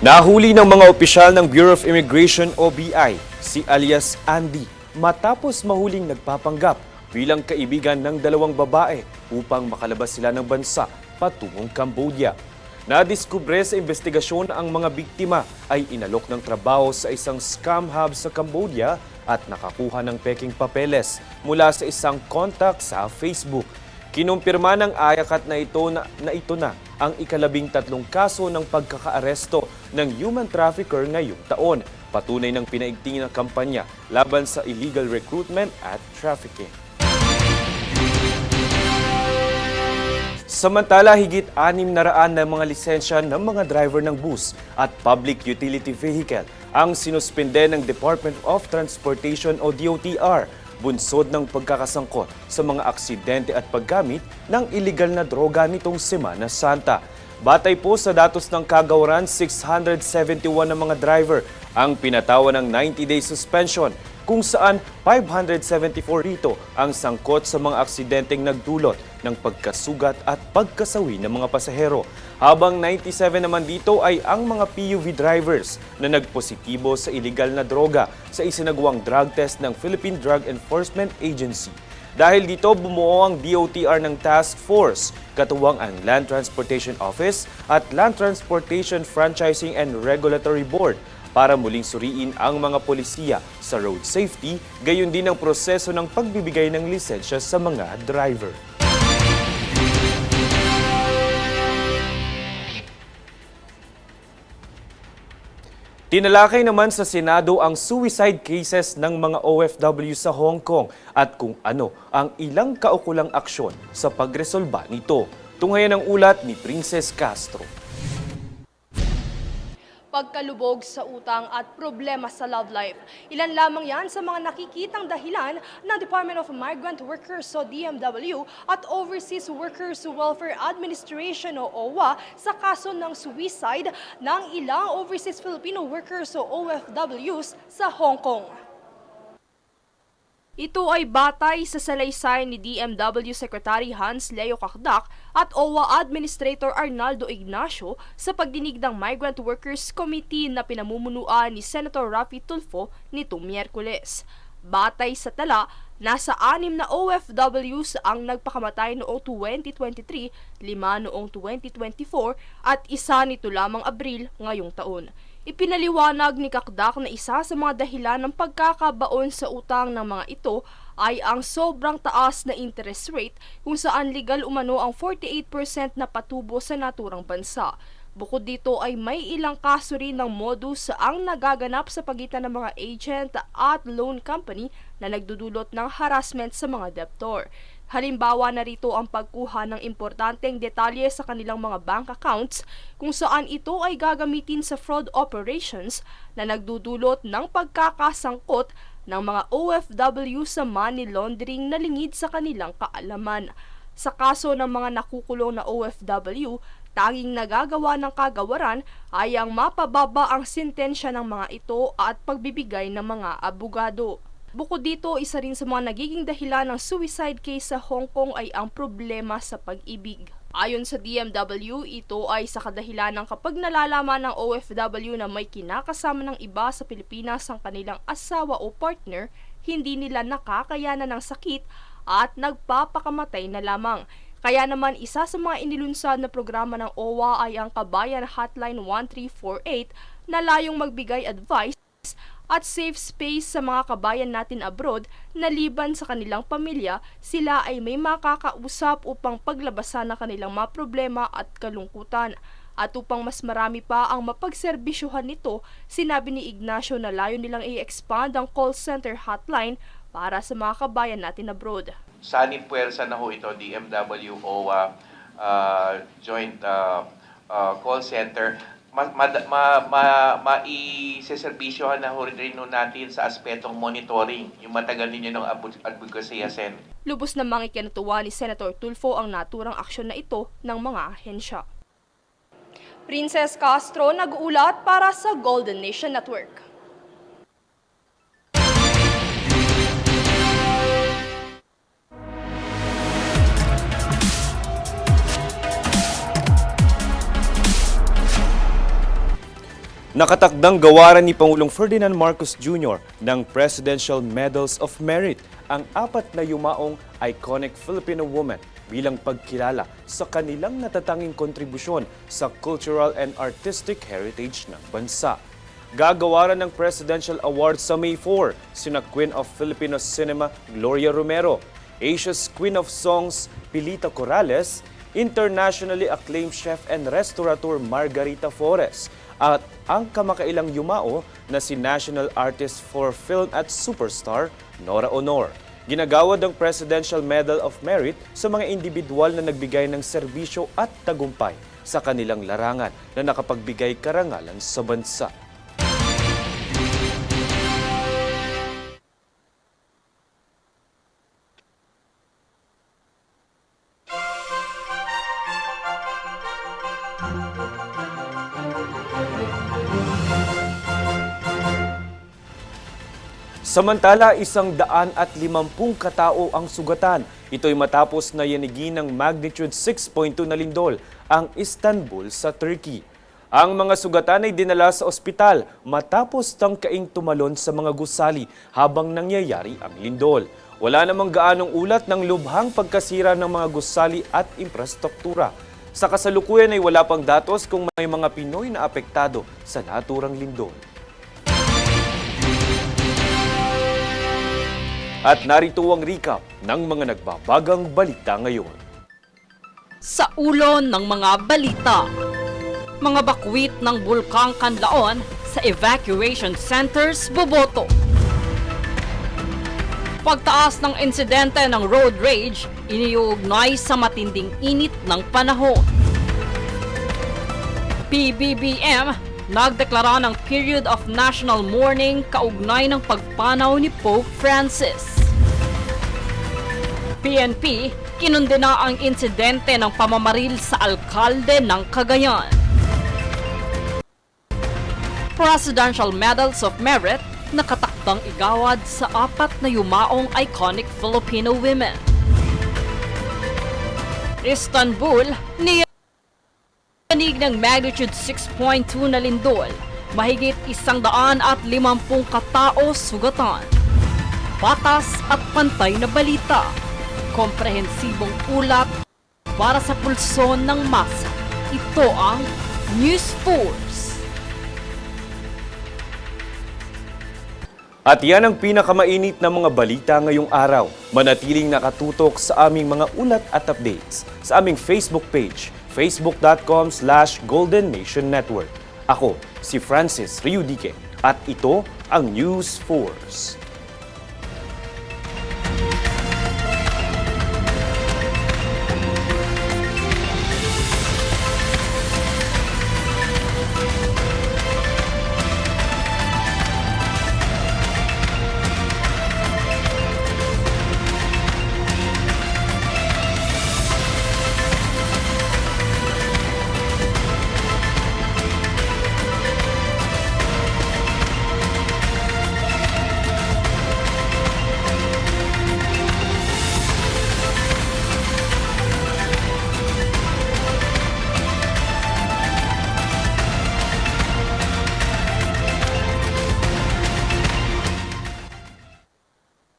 Nahuli ng mga opisyal ng Bureau of Immigration o BI si alias Andy matapos mahuling nagpapanggap bilang kaibigan ng dalawang babae upang makalabas sila ng bansa patungong Cambodia. Nadiskubre sa investigasyon ang mga biktima ay inalok ng trabaho sa isang scam hub sa Cambodia at nakakuha ng peking papeles mula sa isang contact sa Facebook. Kinumpirma ng ayakat na ito na ang ika-13 kaso ng pagkakaaresto ng human trafficker ngayong taon. Patunay ng pinaigting ng kampanya laban sa illegal recruitment at trafficking. Samantala, higit 600 na mga lisensya ng mga driver ng bus at public utility vehicle ang sinuspende ng Department of Transportation o DOTR, bunsod ng pagkakasangkot sa mga aksidente at paggamit ng iligal na droga nitong Semana Santa. Batay po sa datos ng kagawaran, 671 na mga driver ang pinatawan ng 90-day suspension, kung saan 574 rito ang sangkot sa mga aksidenteng nagdulot ng pagkasugat at pagkasawi ng mga pasahero. Habang 97 naman dito ay ang mga PUV drivers na nagpositibo sa iligal na droga sa isinagawang drug test ng Philippine Drug Enforcement Agency. Dahil dito, bumuo ang DOTR ng task force, katuwang ang Land Transportation Office at Land Transportation Franchising and Regulatory Board para muling suriin ang mga polisiya sa road safety, gayon din ang proseso ng pagbibigay ng lisensya sa mga driver. Tinalakay naman sa Senado ang suicide cases ng mga OFW sa Hong Kong at kung ano ang ilang kaukulang aksyon sa pagresolba nito. Tunghayan ang ulat ni Princess Castro. Pagkalubog sa utang at problema sa love life. Ilan lamang yan sa mga nakikitang dahilan ng Department of Migrant Workers o DMW at Overseas Workers Welfare Administration o OWA sa kaso ng suicide ng ilang overseas Filipino workers o OFWs sa Hong Kong. Ito ay batay sa salaysay ni DMW Secretary Hans Leo Cacdac at OWA Administrator Arnaldo Ignacio sa pagdinig ng Migrant Workers Committee na pinamumunuan ni Senator Raffy Tulfo nitong Miyerkules. Batay sa tala, nasa 6 na OFWs ang nagpakamatay noong 2023, 5 noong 2024 at isa nito lamang Abril ngayong taon. Ipinaliwanag ni Cacdac na isa sa mga dahilan ng pagkakabaon sa utang ng mga ito ay ang sobrang taas na interest rate kung saan legal umano ang 48% na patubo sa naturang bansa. Bukod dito ay may ilang kaso rin ng modus ang nagaganap sa pagitan ng mga agent at loan company na nagdudulot ng harassment sa mga debtor. Halimbawa na rito ang pagkuha ng importanteng detalye sa kanilang mga bank accounts kung saan ito ay gagamitin sa fraud operations na nagdudulot ng pagkakasangkot ng mga OFW sa money laundering na lingid sa kanilang kaalaman. Sa kaso ng mga nakukulong na OFW, tanging nagagawa ng kagawaran ay ang mapababa ang sentensya ng mga ito at pagbibigay ng mga abogado. Bukod dito, isa rin sa mga nagiging dahilan ng suicide case sa Hong Kong ay ang problema sa pag-ibig. Ayon sa DMW, ito ay sa kadahilan ng kapag nalalaman ng OFW na may kinakasama ng iba sa Pilipinas ang kanilang asawa o partner, hindi nila nakakayanan ng sakit at nagpapakamatay na lamang. Kaya naman isa sa mga inilunsad na programa ng OWA ay ang Kabayan Hotline 1348 na layong magbigay advice at safe space sa mga kabayan natin abroad na liban sa kanilang pamilya, sila ay may makakausap upang paglabasan ng kanilang mga problema at kalungkutan. At upang mas marami pa ang mapagserbisyuhan nito, sinabi ni Ignacio na layo nilang i-expand ang call center hotline para sa mga kabayan natin abroad. Sanib puwersa na ho ito, DMW, OWA, joint call center. Maiseserbisyohan na ho rin natin sa aspetong monitoring, yung matagal ninyo ng advocacy yasen. Lubos namang ikinatuwa ni Senator Tulfo ang naturang aksyon na ito ng mga ahensya. Princess Castro nag-uulat para sa Golden Nation Network. Nakatakdang gawaran ni Pangulong Ferdinand Marcos Jr. ng Presidential Medals of Merit ang 4 na yumaong iconic Filipino woman bilang pagkilala sa kanilang natatanging kontribusyon sa cultural and artistic heritage ng bansa. Gagawaran ng Presidential Award sa May 4 sina Queen of Filipino Cinema Gloria Romero, Asia's Queen of Songs Pilita Corrales, internationally acclaimed chef and restaurateur Margarita Flores, at ang kamakailang yumao na si National Artist for Film at Superstar Nora Honor. Ginagawad ang Presidential Medal of Merit sa mga individual na nagbigay ng serbisyo at tagumpay sa kanilang larangan na nakapagbigay karangalan sa bansa. Samantala, 150 katao ang sugatan. Ito'y matapos na yanigin ng magnitude 6.2 na lindol ang Istanbul sa Turkey. Ang mga sugatan ay dinala sa ospital matapos tangkaing tumalon sa mga gusali habang nangyayari ang lindol. Wala namang gaanong ulat ng lubhang pagkasira ng mga gusali at infrastruktura. Sa kasalukuyan ay wala pang datos kung may mga Pinoy na apektado sa naturang lindol. At narito ang recap ng mga nagbabagang balita ngayon. Sa ulo ng mga balita, mga bakwit ng Bulkang Kanlaon sa evacuation centers boboto. Pagtaas ng insidente ng road rage, iniuugnay sa matinding init ng panahon. PBBM nagdeklara ng period of national mourning kaugnay ng pagpanaw ni Pope Francis. PNP kinundena ang insidente ng pamamaril sa alkalde ng Cagayan. Presidential Medals of Merit nakatakdang igawad sa 4 na yumaong iconic Filipino women. Istanbul, niyanig ng magnitude 6.2 na lindol, mahigit 150 katao sugatan. Patas at pantay na balita, komprehensibong ulat para sa pulso ng masa. Ito ang News Force. At yan ang pinakamainit na mga balita ngayong araw. Manatiling nakatutok sa aming mga ulat at updates sa aming Facebook page, facebook.com/GoldenNationNetwork. Ako, si Francis Riudique, at ito ang News Force.